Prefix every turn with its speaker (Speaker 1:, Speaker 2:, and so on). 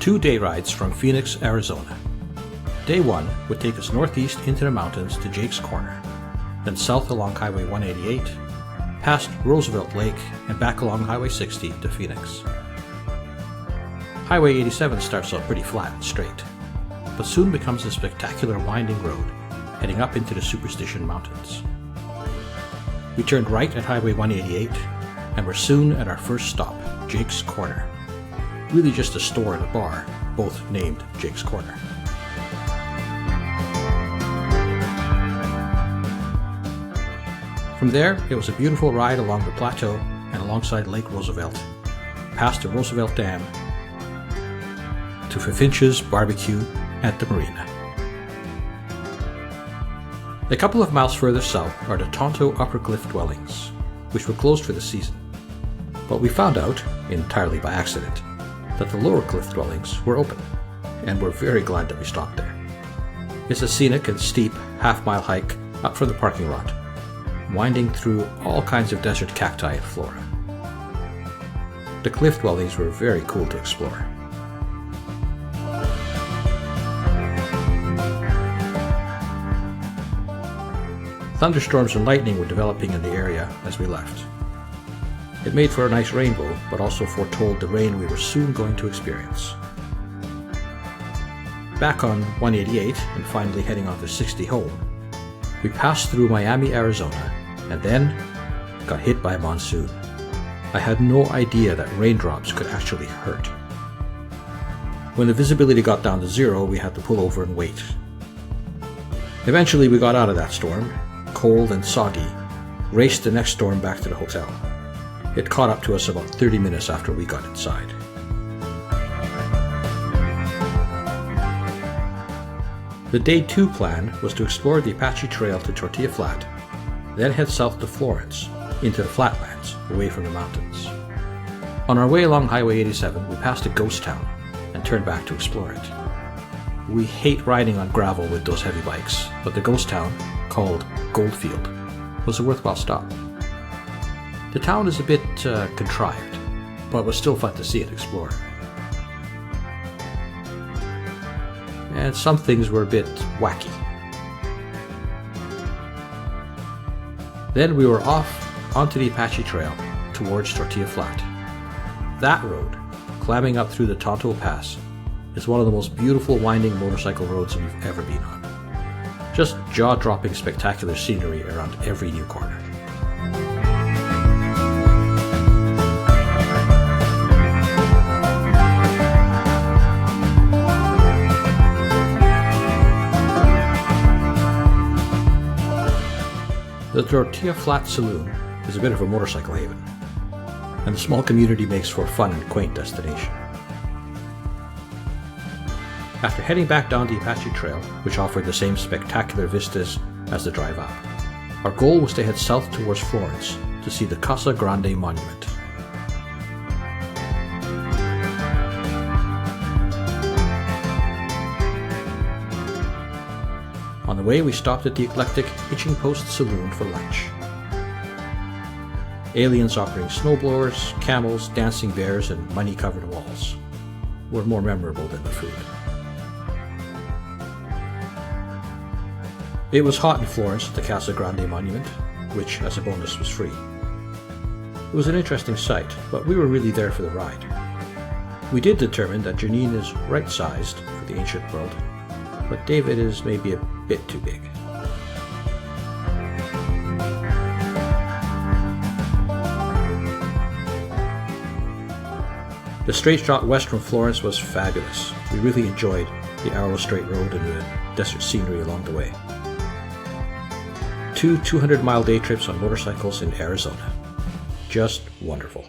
Speaker 1: 2 day rides from Phoenix, Arizona. Day 1 would take us northeast into the mountains to Jake's Corner, then south along Highway 188, past Roosevelt Lake, and back along Highway 60 to Phoenix. Highway 87 starts out pretty flat and straight, but soon becomes a spectacular winding road heading up into the Superstition Mountains. We turned right at Highway 188 and were soon at our first stop, Jake's Corner. Really just a store and a bar, both named Jake's Corner. From there, it was a beautiful ride along the plateau and alongside Lake Roosevelt, past the Roosevelt Dam, to Finch's Barbecue at the marina. A couple of miles further south are the Tonto Upper Cliff dwellings, which were closed for the season. But we found out, entirely by accident, that the lower cliff dwellings were open, and we're very glad that we stopped there. It's a scenic and steep half-mile hike up from the parking lot, winding through all kinds of desert cacti and flora. The cliff dwellings were very cool to explore. Thunderstorms and lightning were developing in the area as we left. It made for a nice rainbow, but also foretold the rain we were soon going to experience. Back on 188 and finally heading onto 60 home, we passed through Miami, Arizona, and then got hit by a monsoon. I had no idea that raindrops could actually hurt. When the visibility got down to 0, we had to pull over and wait. Eventually we got out of that storm, cold and soggy, raced the next storm back to the hotel. It caught up to us about 30 minutes after we got inside. The Day 2 plan was to explore the Apache Trail to Tortilla Flat, then head south to Florence, into the flatlands, away from the mountains. On our way along Highway 87, we passed a ghost town and turned back to explore it. We hate riding on gravel with those heavy bikes, but the ghost town, called Goldfield, was a worthwhile stop. The town is a bit contrived, but it was still fun to see and explore. And some things were a bit wacky. Then we were off onto the Apache Trail towards Tortilla Flat. That road, climbing up through the Tonto Pass, is one of the most beautiful winding motorcycle roads we've ever been on. Just jaw-dropping spectacular scenery around every new corner. The Tortilla Flat Saloon is a bit of a motorcycle haven, and the small community makes for a fun and quaint destination. After heading back down the Apache Trail, which offered the same spectacular vistas as the drive up, our goal was to head south towards Florence to see the Casa Grande Monument. On the way, we stopped at the eclectic Hitching Post Saloon for lunch. Aliens operating snowblowers, camels, dancing bears, and money-covered walls were more memorable than the food. It was hot in Florence at the Casa Grande Monument, which, as a bonus, was free. It was an interesting sight, but we were really there for the ride. We did determine that Janine is right-sized for the ancient world, but David is maybe a bit too big. The straight shot west from Florence was fabulous. We really enjoyed the Arrow Straight Road and the desert scenery along the way. 2 200-mile day trips on motorcycles in Arizona. Just wonderful.